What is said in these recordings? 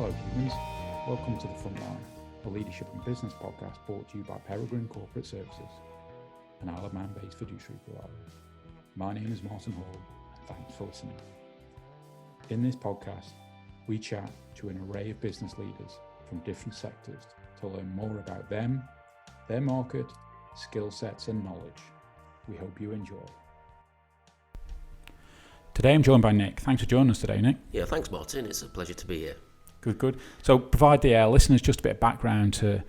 Hello humans, welcome to The Front Line, a leadership and business podcast brought to you by Peregrine Corporate Services, an Isle of Man-based fiduciary provider. My name is Martin Hall, and thanks for listening. In this podcast, we chat to an array of business leaders from different sectors to learn more about them, their market, skill sets and knowledge. We hope you enjoy. Today I'm joined by Nick. Thanks for joining us today, Nick. Yeah, thanks Martin. It's a pleasure to be here. Good. So provide the listeners just a bit of background to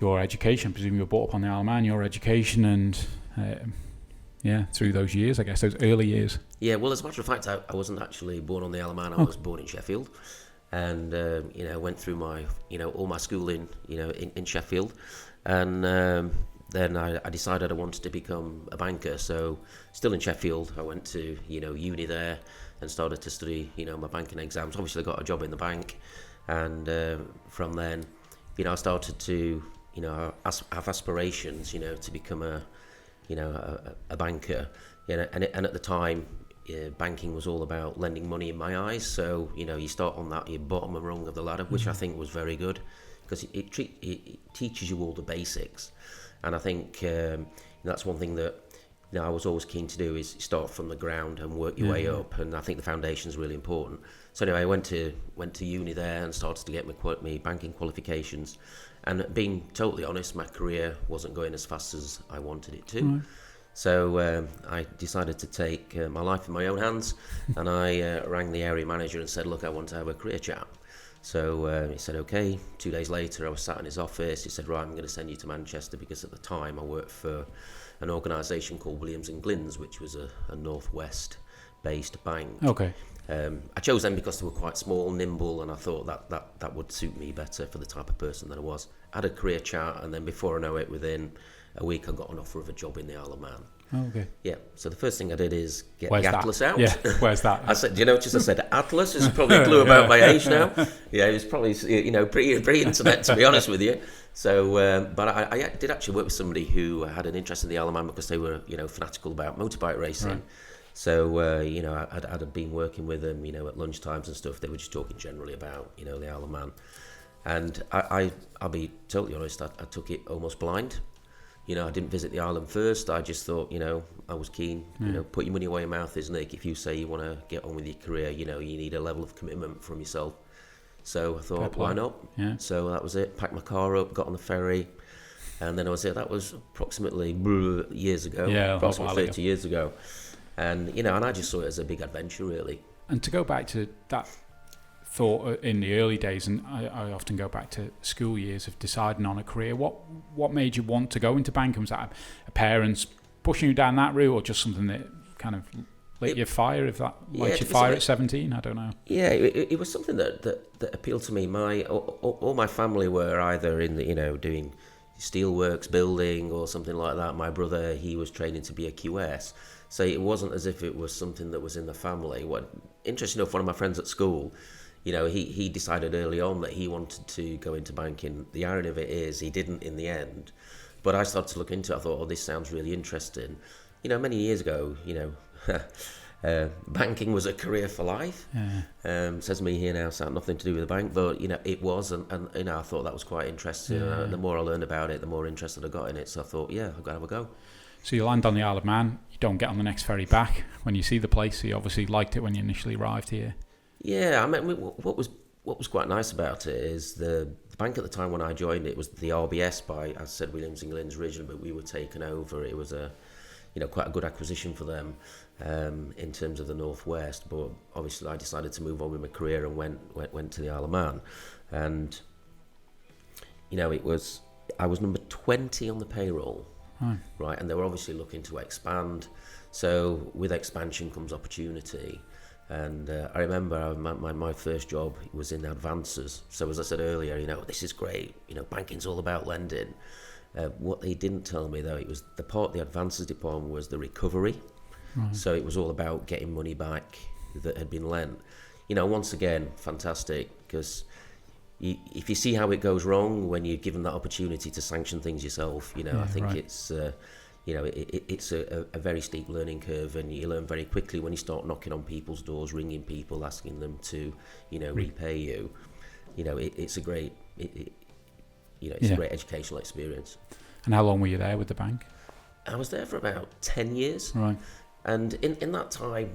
your education. I presume you were brought up on the Isle of Man, your education and through those years, I guess, those early years. Yeah, well, as a matter of fact, I wasn't actually born on the Isle of Man. I was born in Sheffield and, went through my, all my schooling, in Sheffield. And then I decided I wanted to become a banker. So still in Sheffield, I went to, uni there and started to study, my banking exams. Obviously got a job in the bank. And from then, I started to, have aspirations, to become a banker. And at the time, banking was all about lending money in my eyes. So, you start on that, your bottom rung of the ladder, which I think was very good because it teaches you all the basics. And I think that's one thing that I was always keen to do is start from the ground and work your way up. And I think the foundation is really important. So anyway, I went to uni there and started to get my banking qualifications. And being totally honest, my career wasn't going as fast as I wanted it to. Mm. So I decided to take my life in my own hands, and I rang the area manager and said, look, I want to have a career chat. So he said, okay. 2 days later, I was sat in his office. He said, right, I'm going to send you to Manchester because at the time I worked for an organisation called Nick-preskey-iomg-dfe, which was a northwest-based bank. Okay. I chose them because they were quite small, nimble, and I thought that would suit me better for the type of person that I was. I had a career chat, and then before I know it, within a week, I got an offer of a job in the Isle of Man. Oh, okay. Yeah, so the first thing I did is get Where's the that? Atlas out. Yeah, where's that? I said, do you notice I said Atlas? It's probably a clue about my age now. Yeah, it was probably, pre-internet, to be honest with you. So, but I did actually work with somebody who had an interest in the Isle of Man because they were, fanatical about motorbike racing. Right. So, I'd been working with them, at lunchtimes and stuff. They were just talking generally about, the Isle of Man. And I'll be totally honest, I took it almost blind. I didn't visit the island first. I just thought, I was keen. Put your money where your mouth is, Nick. If you say you want to get on with your career, you need a level of commitment from yourself. So I thought, why not? Yeah. So that was it. Packed my car up, got on the ferry, and then I was there. That was approximately years ago. Yeah, approximately 30 years ago. And and I just saw it as a big adventure, really. And to go back to that thought in the early days, and I often go back to school years of deciding on a career. What made you want to go into banking? Was that a parents pushing you down that route, or just something that kind of lit your fire? If that lights your fire at 17, I don't know. Yeah, it was something that appealed to me. All my family were either in the doing steelworks, building, or something like that. My brother, he was training to be a QS, so it wasn't as if it was something that was in the family. Interesting enough, one of my friends at school, he decided early on that he wanted to go into banking. The irony of it is he didn't in the end. But I started to look into it. I thought, this sounds really interesting. Many years ago, banking was a career for life. Yeah. Says me here now, so it had nothing to do with the bank. But, it was. And I thought that was quite interesting. Yeah. And the more I learned about it, the more interested I got in it. So I thought, I've got to have a go. So you land on the Isle of Man. You don't get on the next ferry back when you see the place. So you obviously liked it when you initially arrived here. Yeah, I mean, what was quite nice about it is the bank at the time when I joined, it was the RBS by, as I said, Williams & originally, but we were taken over. It was quite a good acquisition for them in terms of the Northwest. But obviously, I decided to move on with my career and went to the Isle of Man, and I was number 20 on the payroll, right, and they were obviously looking to expand. So with expansion comes opportunity. And I remember my first job was in advances. So as I said earlier, this is great. Banking's all about lending. What they didn't tell me though, it was the part of the advances department was the recovery. Right. So it was all about getting money back that had been lent. Once again, fantastic, because if you see how it goes wrong when you're given that opportunity to sanction things yourself, I think it's it's a very steep learning curve, and you learn very quickly when you start knocking on people's doors, ringing people, asking them to repay you. it's a great, it's a great educational experience. And how long were you there with the bank? I was there for about 10 years. Right. And in that time,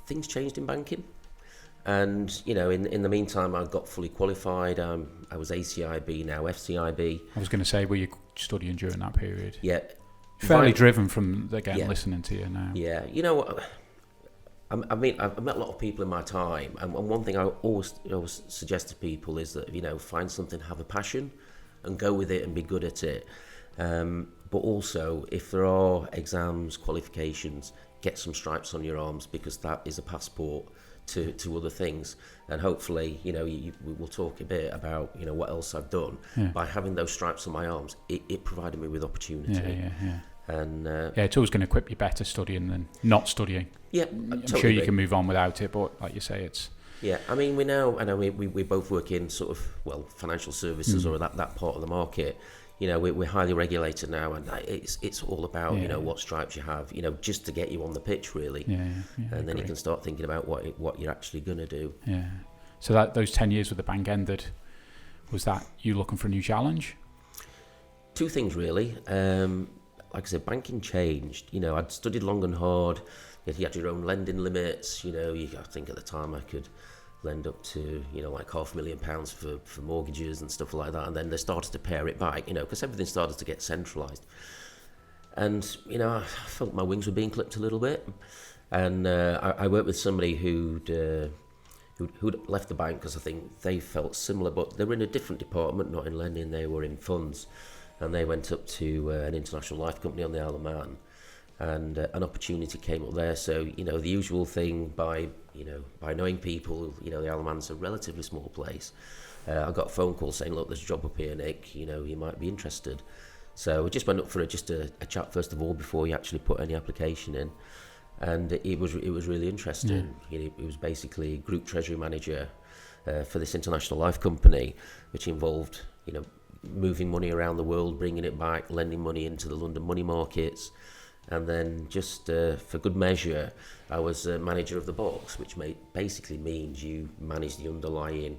things changed in banking. And, in the meantime, I got fully qualified. I was ACIB, now FCIB. I was going to say, were you studying during that period? Yeah. Fairly driven from, again, listening to you now. Yeah. I've met a lot of people in my time. And one thing I always suggest to people is that, find something, have a passion and go with it and be good at it. But also, if there are exams, qualifications, get some stripes on your arms, because that is a passport to other things. And hopefully, we'll talk a bit about, what else I've done. Yeah. By having those stripes on my arms, it provided me with opportunity. Yeah. And it's always going to equip you better studying than not studying. Yeah, I'm sure you can move on without it, but like you say, it's... Yeah, I mean, I know we both work in sort of, financial services or that part of the market. We're highly regulated now, and it's all about, what stripes you have, just to get you on the pitch, really. Yeah, and then you can start thinking about what you're actually going to do. Yeah. So those 10 years with the bank ended, was that you looking for a new challenge? Two things, really. Like I said, banking changed. I'd studied long and hard. You had your own lending limits. I think at the time I could lend up to, like £500,000 for mortgages and stuff like that. And then they started to pare it back, because everything started to get centralised. And, I felt my wings were being clipped a little bit. And I worked with somebody who'd left the bank because I think they felt similar, but they were in a different department, not in lending, they were in funds. And they went up to an international life company on the Isle of Man. And an opportunity came up there. So, the usual thing by knowing people, the Isle of Man's a relatively small place. I got a phone call saying, look, there's a job up here, Nick, you might be interested. So we just went up for a chat first of all before you actually put any application in. And it was really interesting. It was basically group treasury manager for this international life company, which involved, moving money around the world, bringing it back, lending money into the London money markets. And then just for good measure, I was manager of the box, which basically means you manage the underlying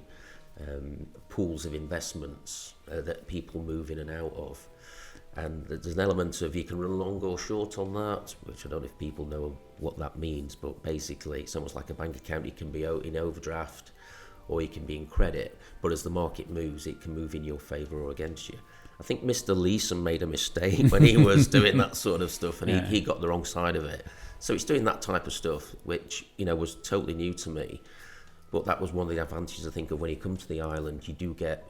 pools of investments that people move in and out of. And there's an element of you can run long or short on that, which I don't know if people know what that means, but basically it's almost like a bank account. You can be in overdraft or you can be in credit, but as the market moves, it can move in your favour or against you. I think Mr. Leeson made a mistake when he was doing that sort of stuff, and he got the wrong side of it. So he's doing that type of stuff, which, was totally new to me. But that was one of the advantages, I think, of when you come to the island, you do get,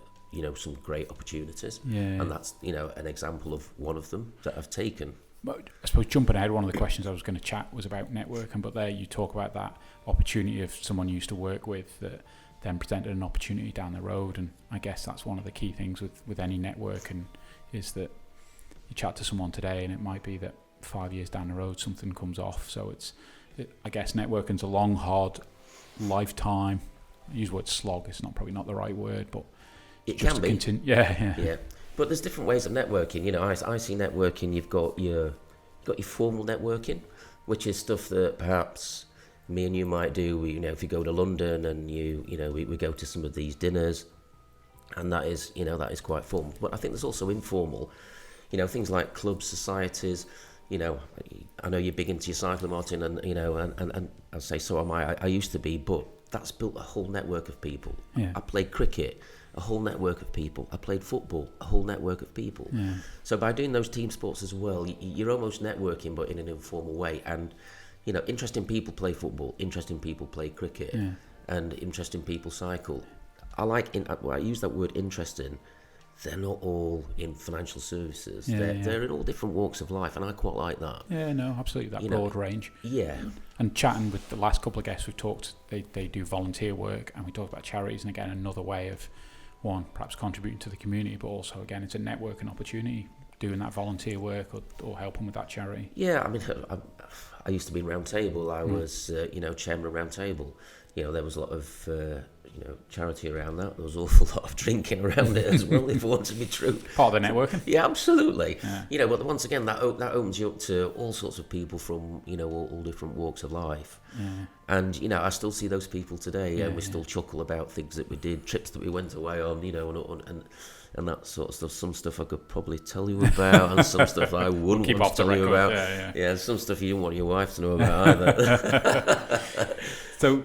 some great opportunities. Yeah. And that's, an example of one of them that I've taken. But I suppose jumping ahead, one of the questions I was going to chat was about networking, but there you talk about that opportunity of someone you used to work with that then presented an opportunity down the road. And I guess that's one of the key things with any networking is that you chat to someone today and it might be that 5 years down the road something comes off. So I guess networking's a long, hard lifetime. I use the word slog, it's probably not the right word, but it can be. Yeah. But there's different ways of networking. I see networking, you've got your formal networking, which is stuff that perhaps me and you might do, if you go to London and we go to some of these dinners, and that is quite formal. But I think there's also informal, things like clubs, societies. I know you're big into your cycling, Martin, and I say so am I. I used to be, but that's built a whole network of people. Yeah. I played cricket, a whole network of people. I played football, a whole network of people. Yeah. So by doing those team sports as well, you're almost networking, but in an informal way. And interesting people play football, interesting people play cricket, and interesting people cycle. I use that word interesting. They're not all in financial services. They're in all different walks of life, and I quite like that. Yeah, no, absolutely, that broad range. Yeah. And chatting with the last couple of guests we've talked, they do volunteer work, and we talk about charities, and again, another way of, one, perhaps contributing to the community, but also, again, it's a networking opportunity, doing that volunteer work or helping with that charity. Yeah, I mean, I used to be in Round Table. I was, chairman of Round Table. there was a lot of charity around that. There was an awful lot of drinking around it as well, if I want to be true. Part of the networking. Yeah, absolutely. Yeah. But once again, that opens you up to all sorts of people from all different walks of life. Yeah. And I still see those people today, and we still chuckle about things that we did, trips that we went away on, and that sort of stuff. Some stuff I could probably tell you about, and some stuff I wouldn't want to tell you about. Yeah, some stuff you didn't want your wife to know about either. So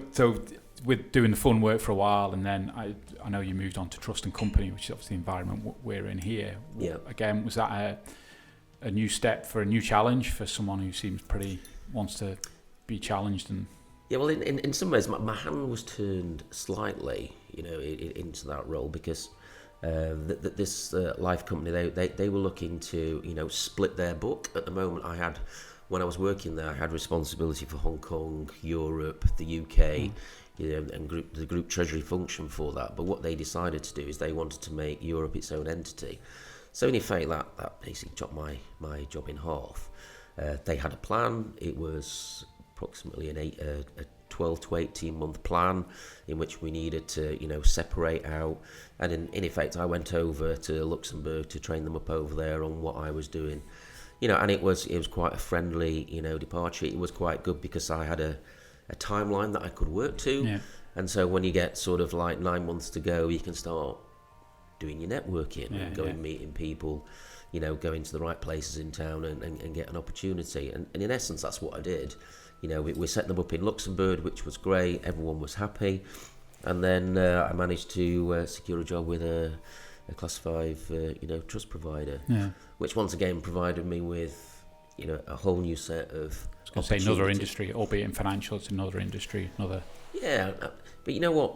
with doing the fun work for a while, and then I know you moved on to Trust and Company, which is obviously the environment we're in here. Yeah. Again, was that a new step for a new challenge for someone who seems wants to be challenged? And yeah, well, in some ways, my hand was turned slightly, into that role, because this life company, they were looking to split their book. At the moment, when I was working there, I had responsibility for Hong Kong, Europe, the UK, and the group treasury function for that. But what they decided to do is they wanted to make Europe its own entity. So in effect, that basically chopped my job in half. They had a plan. It was approximately a 12 to 18 month plan in which we needed to separate out, and in effect I went over to Luxembourg to train them up over there on what I was doing, and it was quite a friendly departure. It was quite good because I had a timeline that I could work to, and so when you get sort of like 9 months to go, you can start doing your networking and going meeting people, going to the right places in town and get an opportunity, and in essence that's what I did. We set them up in Luxembourg, which was great. Everyone was happy. And then I managed to secure a job with a Class 5, trust provider, which once again provided me with, a whole new set of I was going to say another industry, albeit in financial, it's another industry, another... Yeah, but you know what?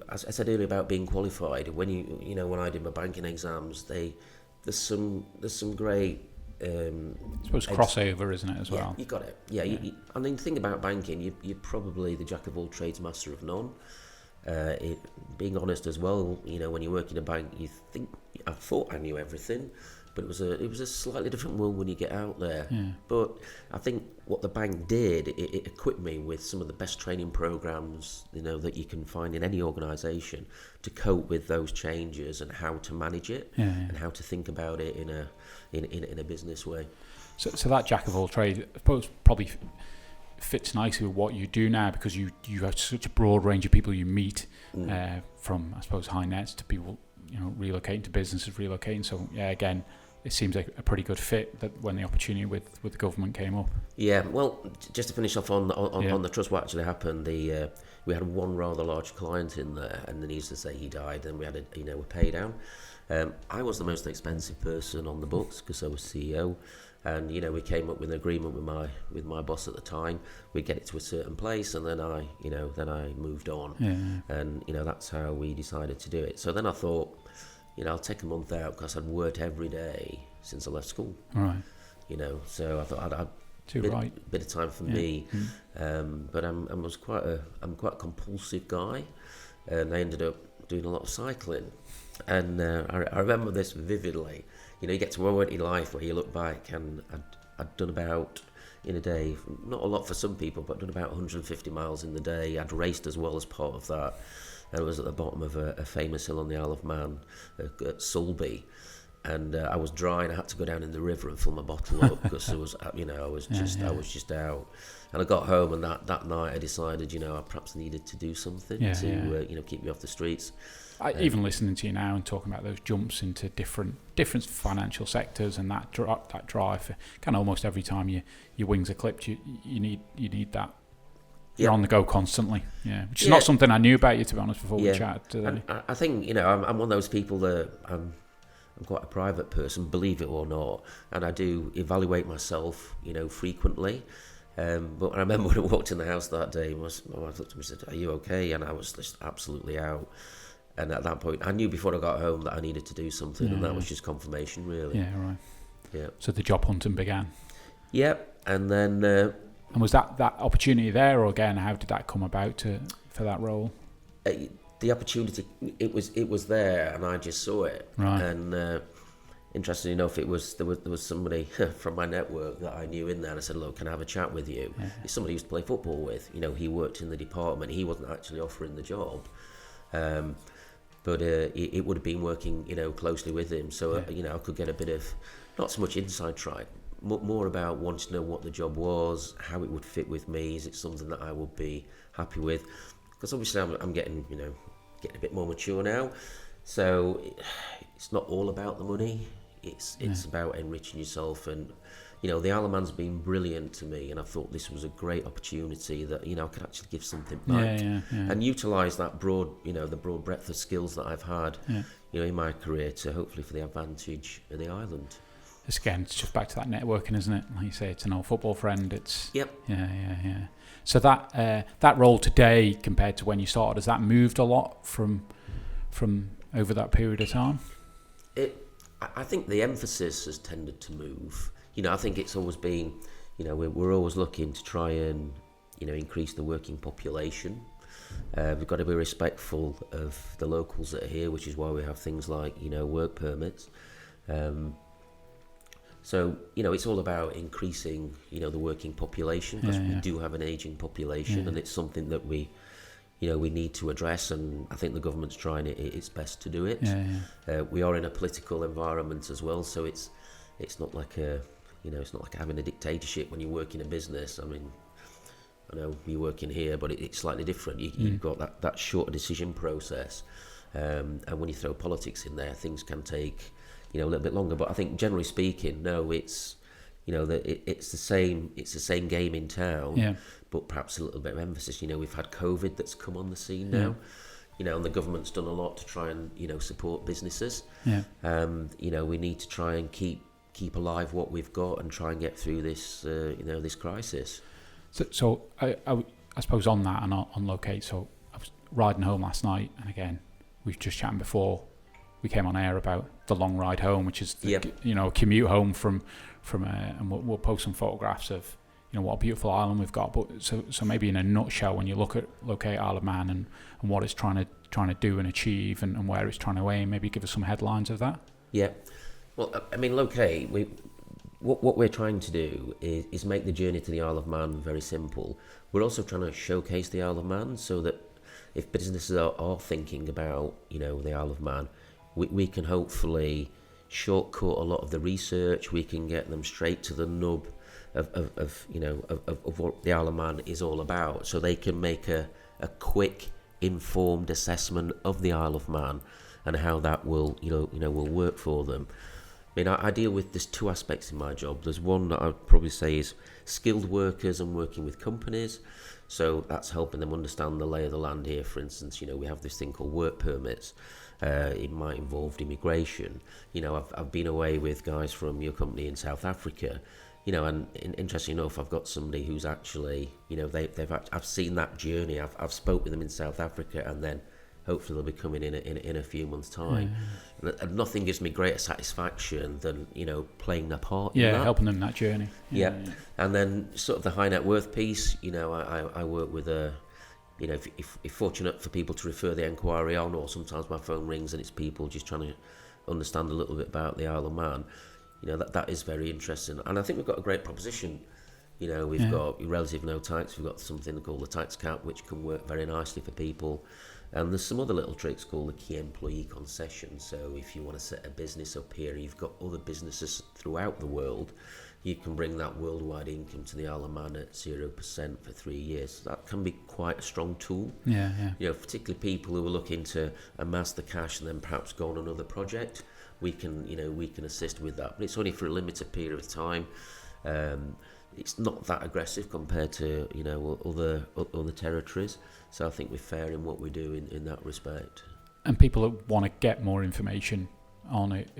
As I said earlier about being qualified, when when I did my banking exams, there's some great... I suppose crossover, isn't it, as well? You got it. Yeah. I mean, the thing about banking, you're probably the jack of all trades, master of none. Being honest as well, when you work in a bank, I thought I knew everything, but it was a slightly different world when you get out there. Yeah. But I think what the bank did, it equipped me with some of the best training programs, that you can find in any organisation to cope with those changes and how to manage it and how to think about it in a business way. So that jack of all trades, I suppose, probably fits nicely with what you do now, because you have such a broad range of people you meet, from I suppose high nets to people relocating, to businesses relocating. So again, it seems like a pretty good fit that when the opportunity with the government came up. Yeah, well, just to finish off on the trust, what actually happened, we had one rather large client in there, and needless to say he died, and we had a pay down. I was the most expensive person on the books because I was CEO, and we came up with an agreement with my boss at the time. We'd get it to a certain place, and then I moved on, and that's how we decided to do it. So then I thought, I'll take a month out because I'd worked every day since I left school. Right. So I thought I'd bit of time for me, but I'm quite a compulsive guy, and I ended up doing a lot of cycling. And I remember this vividly. You get to a point in life where you look back, and I'd done about, in a day, not a lot for some people, but I'd done about 150 miles in the day. I'd raced as well as part of that. And I was at the bottom of a famous hill on the Isle of Man at Sulby. And I was dry, and I had to go down in the river and fill my bottle up because I was just out. And I got home, and that night I decided, I perhaps needed to do something to keep me off the streets. Even listening to you now and talking about those jumps into different financial sectors, and that drive, kind of almost every time your wings are clipped, you need that. You're on the go constantly, which is not something I knew about you, to be honest, before we chatted today. I think I'm one of those people that I'm quite a private person, believe it or not, and I do evaluate myself, frequently. But I remember when I walked in the house that day, my wife looked at me and said, "Are you okay?" And I was just absolutely out. And at that point, I knew before I got home that I needed to do something, and that was just confirmation, really. Yeah, right. Yeah. So the job hunting began. Yep, and then. And was that opportunity there, or again, how did that come about for that role? The opportunity, it was there, and I just saw it. Right. And interestingly enough, there was somebody from my network that I knew in there, and I said, look, can I have a chat with you? Yeah. It's somebody I used to play football with. He worked in the department. He wasn't actually offering the job. But it would have been working, closely with him. So, I could get a bit of, not so much inside track, more about wanting to know what the job was, how it would fit with me. Is it something that I would be happy with? Because obviously I'm getting, getting a bit more mature now. So it's not all about the money. It's about enriching yourself. And, the Isle of Man's been brilliant to me. And I thought this was a great opportunity that, I could actually give something back. And utilise that broad, the broad breadth of skills that I've had, in my career to hopefully for the advantage of the island. It's just back to that networking, isn't it? Like you say, it's an old football friend. It's Yep. Yeah. So that role today compared to when you started, has that moved a lot from over that period of time? I think the emphasis has tended to move. I think it's always been, we're always looking to try and, increase the working population. We've got to be respectful of the locals that are here, which is why we have things like, work permits. So, it's all about increasing, the working population, because we do have an ageing population, and it's something that we need to address, and I think the government's trying its best to do it. We are in a political environment as well, so it's not like it's not like having a dictatorship when you work in a business. I mean, I know you're working here, but it's slightly different. You've got that shorter decision process, and when you throw politics in there, things can take a little bit longer. But I think generally speaking, no, it's it's the same game in town, but perhaps a little bit of emphasis. We've had COVID that's come on the scene now, and the government's done a lot to try and support businesses. We need to try and keep alive what we've got and try and get through this this crisis. So I suppose on that and on locate. So I was riding home last night, and again we were just chatting before we came on air about the long ride home, which is commute home from and we'll post some photographs of what a beautiful island we've got. But so maybe in a nutshell, when you look at Locate Isle of Man and what it's trying to do and achieve and where it's trying to aim, maybe give us some headlines of that. Yeah, well, I mean, Locate, what we're trying to do is make the journey to the Isle of Man very simple. We're also trying to showcase the Isle of Man so that if businesses are thinking about the Isle of Man, we can hopefully shortcut a lot of the research. We can get them straight to the nub of what the Isle of Man is all about, so they can make a quick, informed assessment of the Isle of Man and how that will will work for them. I mean, I deal with there's two aspects in my job. There's one that I'd probably say is skilled workers and working with companies. So that's helping them understand the lay of the land here. For instance, we have this thing called work permits. It might involve immigration. I've been away with guys from your company in South Africa, and interestingly enough, I've got somebody who's actually, I've seen that journey. I've spoke with them in South Africa, and then hopefully they'll be coming in a few months' time. And nothing gives me greater satisfaction than playing a part in that. Helping them in that journey. And then sort of the high net worth piece. I work with if fortunate for people to refer the enquiry on, or sometimes my phone rings and it's people just trying to understand a little bit about the Isle of Man. That is very interesting, and I think we've got a great proposition. We've got relative no tax. We've got something called the tax cap, which can work very nicely for people. And there's some other little tricks called the key employee concession. So if you want to set a business up here, you've got other businesses throughout the world, you can bring that worldwide income to the Isle of Man at 0% for 3 years. That can be quite a strong tool. Particularly people who are looking to amass the cash and then perhaps go on another project. We can assist with that, but it's only for a limited period of time. It's not that aggressive compared to other territories. So I think we're fair in what we do in that respect. And people that want to get more information on it,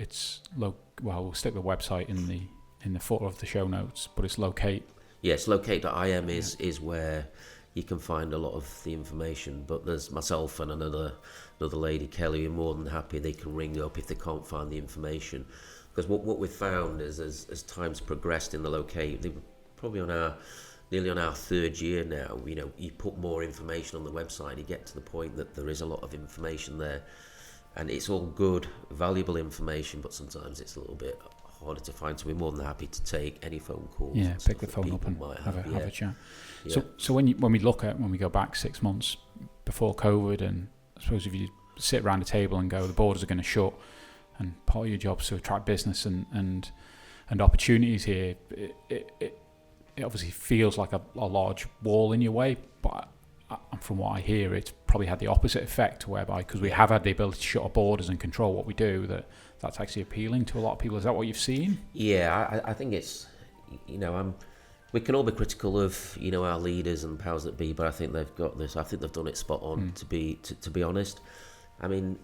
we'll stick the website in the footer of the show notes, but it's Locate. Yes, relocate.im is where you can find a lot of the information. But there's myself and another lady, Kelly, who are more than happy. They can ring up if they can't find the information. Because what we've found is as time's progressed in the Locate, they're probably nearly on our third year now. You put more information on the website, you get to the point that there is a lot of information there. and it's all good, valuable information, but sometimes it's a little bit harder to find. So we're more than happy to take any phone calls. Yeah, pick the phone up and have a chat. Yeah. So when we go back 6 months before COVID, and I suppose if you sit around a table and go, the borders are going to shut, and part of your job is to attract business and opportunities here, it obviously feels like a large wall in your way, but from what I hear, it's probably had the opposite effect, whereby because we have had the ability to shut our borders and control what we do, that's actually appealing to a lot of people. Is that what you've seen? Yeah, I think it's, we can all be critical of, our leaders and powers that be, but I think they've got this. I think they've done it spot on, to be honest. I mean,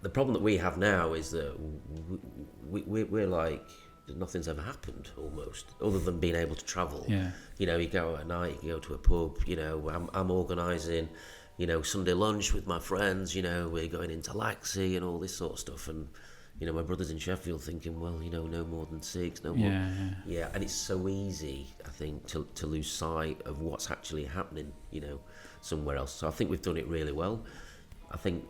the problem that we have now is that we're like, nothing's ever happened almost, other than being able to travel. Yeah. You go out at night, you go to a pub, I'm organising, Sunday lunch with my friends, we're going into Laxey and all this sort of stuff. And, my brother's in Sheffield thinking, well, no more than 6, no more. Yeah, and it's so easy, I think, to lose sight of what's actually happening, somewhere else. So I think we've done it really well. I think,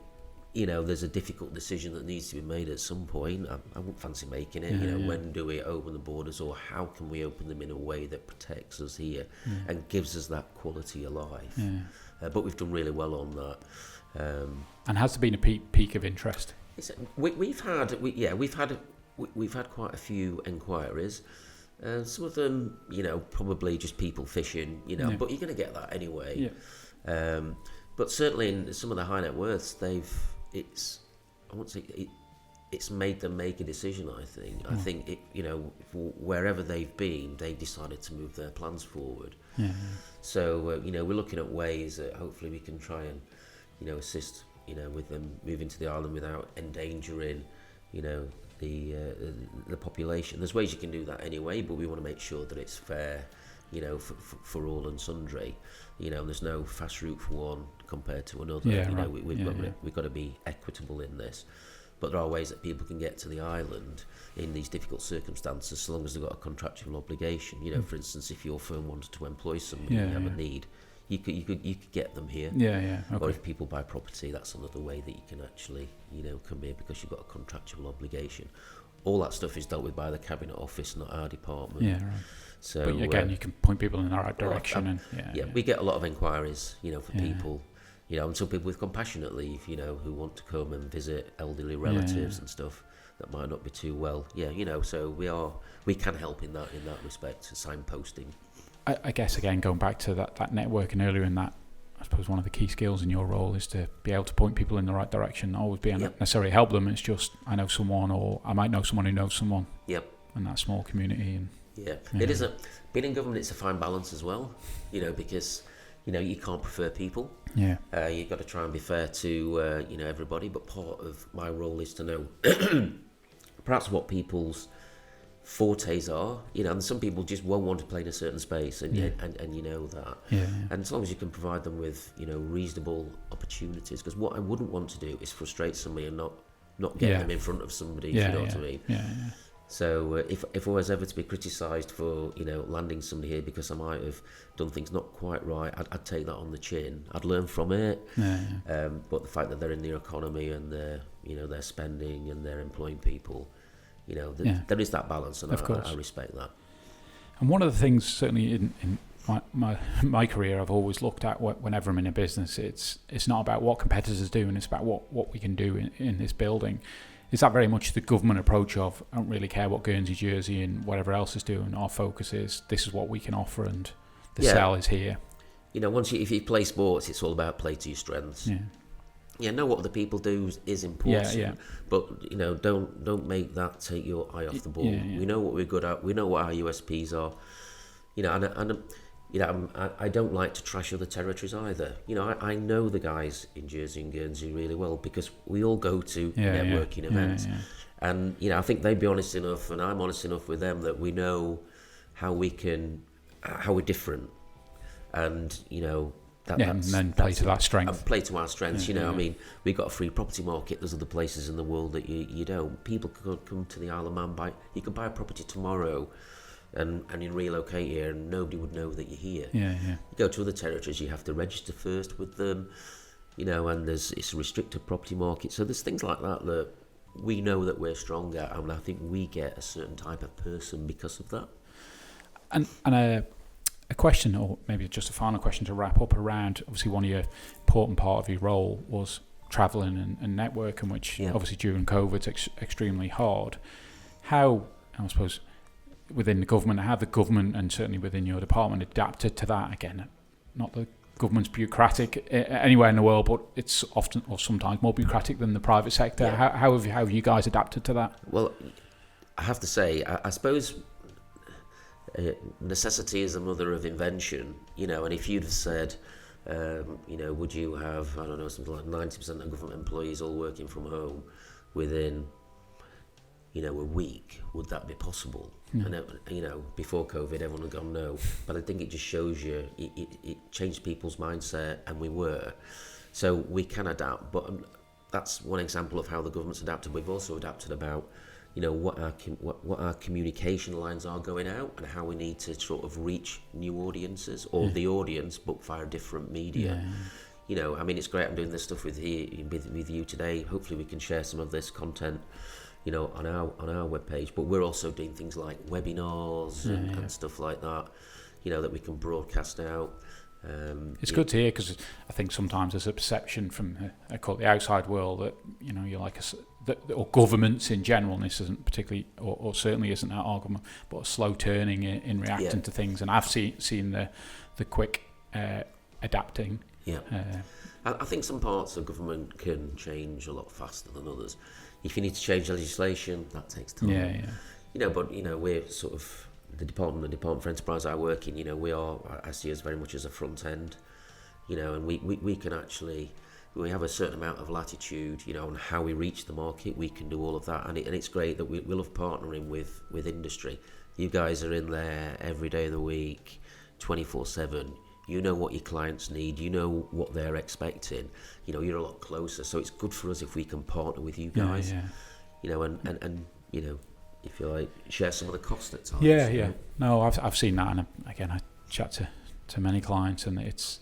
there's a difficult decision that needs to be made at some point. I wouldn't fancy making it. When do we open the borders, or how can we open them in a way that protects us here and gives us that quality of life? But we've done really well on that. And has there been a peak of interest? We've had quite a few enquiries. Some of them, probably just people fishing, but you're going to get that anyway. But certainly in some of the high net worths, it's made them make a decision. I think. I think wherever they've been, they decided to move their plans forward. So we're looking at ways that hopefully we can try and assist with them moving to the island without endangering the population. There's ways you can do that anyway, but we want to make sure that it's fair, for all and sundry. There's no fast route for one compared to another. We've got to be equitable in this. But there are ways that people can get to the island in these difficult circumstances, so long as they've got a contractual obligation. For instance, if your firm wanted to employ somebody and have a need, you could get them here. Okay. Or if people buy property, that's another way that you can actually come here, because you've got a contractual obligation. All that stuff is dealt with by the Cabinet Office, not our department. Yeah, right. So, but again, you can point people in the right direction. We get a lot of inquiries, for people, and some people with compassionate leave, who want to come and visit elderly relatives and stuff that might not be too well. So we can help in that respect, signposting. I guess, again, going back to that networking earlier, in that, I suppose one of the key skills in your role is to be able to point people in the right direction, not always be necessarily help them. It's just, I know someone, or I might know someone who knows someone. And that small community. It is being in government, it's a fine balance as well, because, you can't prefer people. You've got to try and be fair to, everybody. But part of my role is to know perhaps what people's fortes are, and some people just won't want to play in a certain space, and and you know that. And as long as you can provide them with reasonable opportunities, because what I wouldn't want to do is frustrate somebody and not get them in front of somebody. If you know what I mean. So if I was ever to be criticised for landing somebody here because I might have done things not quite right, I'd take that on the chin. I'd learn from it. But the fact that they're in the economy and they're spending and they're employing people, there is that balance, and I respect that. And one of the things, certainly in my career, I've always looked at whenever I'm in a business, it's not about what competitors do, and it's about what we can do in this building. Is that very much the government approach of, I don't really care what Guernsey, Jersey and whatever else is doing, our focus is, this is what we can offer, and the sell is here? If you play sports, it's all about play to your strengths. Know what other people do is important. But don't make that take your eye off the ball. We know what we're good at. We know what our USPs are. I don't like to trash other territories either. I know the guys in Jersey and Guernsey really well, because we all go to networking events. And I think they'd be honest enough, and I'm honest enough with them, that we know how we're different, and and then play to that strength. And play to our strengths. I mean, we've got a free property market. There's other places in the world that you don't. People could come to the Isle of Man, you could buy a property tomorrow, and you relocate here, and nobody would know that you're here. You go to other territories, you have to register first with them. and it's a restricted property market. So there's things like that that we know that we're strong at, and I think we get a certain type of person because of that. And a question, or maybe just a final question to wrap up around, obviously one of your important part of your role was travelling and networking, which obviously during COVID is extremely hard. How, I suppose, within the government, how the government and certainly within your department adapted to that? Again, not the government's bureaucratic anywhere in the world, but it's often or sometimes more bureaucratic than the private sector. Yeah. How have you guys adapted to that? Well, I have to say, I suppose necessity is the mother of invention, and if you'd have said, would you have, I don't know, something like 90% of government employees all working from home within, a week, would that be possible? And, before COVID, everyone had gone no. But I think it just shows you, it changed people's mindset, and we were. So we can adapt, but that's one example of how the government's adapted. We've also adapted about, what our communication lines are going out and how we need to sort of reach new audiences or the audience, but via different media. Yeah. It's great I'm doing this stuff with you today. Hopefully we can share some of this content, on our webpage, but we're also doing things like webinars and stuff like that, that we can broadcast out. It's good to hear, because I think sometimes there's a perception from I call it the outside world that you're like or governments in general, and this isn't particularly or certainly isn't our government, but a slow turning in reacting to things, and I've seen the quick adapting. I think some parts of government can change a lot faster than others. If you need to change legislation, that takes time. But we're sort of the department for enterprise I work in. I see us very much as a front end. And we can actually, we have a certain amount of latitude. On how we reach the market, we can do all of that, and it's great that we love partnering with industry. You guys are in there every day of the week, 24/7. You know what your clients need. You know what they're expecting. You're a lot closer. So it's good for us if we can partner with you guys. And if you like, share some of the cost at times. No, I've seen that, and again, I chat to many clients, and it's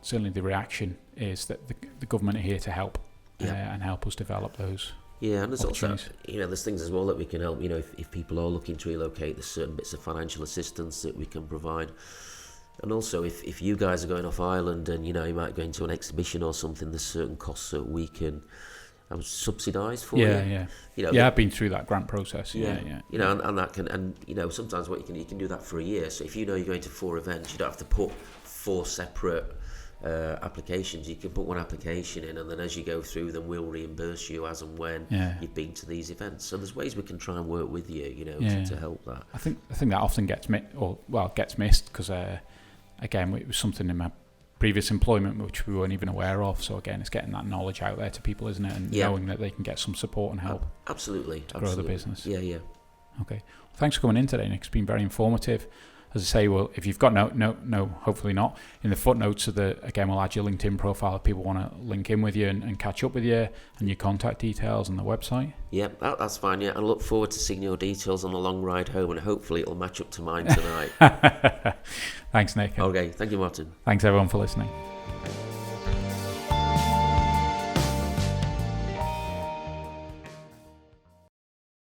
certainly the reaction is that the government are here to help and help us develop those. Yeah, and there's also, there's things as well that we can help. If people are looking to relocate, there's certain bits of financial assistance that we can provide. And also, if you guys are going off island and, you might go into an exhibition or something, there's certain costs that we can subsidise for you. I've been through that grant process. And that can, and, sometimes what you can do that for a year. So if you're going to 4 events, you don't have to put 4 separate applications. You can put one application in, and then as you go through them, we'll reimburse you as and when you've been to these events. So there's ways we can try and work with you, to help that. I think that often gets missed because again, it was something in my previous employment which we weren't even aware of. So again, it's getting that knowledge out there to people, isn't it? And knowing that they can get some support and help. Absolutely. Grow the business. Yeah. Okay. Well, thanks for coming in today, Nick. It's been very informative. As I say, well, if you've got no, hopefully not, in the footnotes of we'll add your LinkedIn profile if people want to link in with you and catch up with you, and your contact details and the website. Yeah, that's fine. Yeah, I look forward to seeing your details on the long ride home, and hopefully it'll match up to mine tonight. Thanks, Nick. Okay, thank you, Martin. Thanks everyone for listening.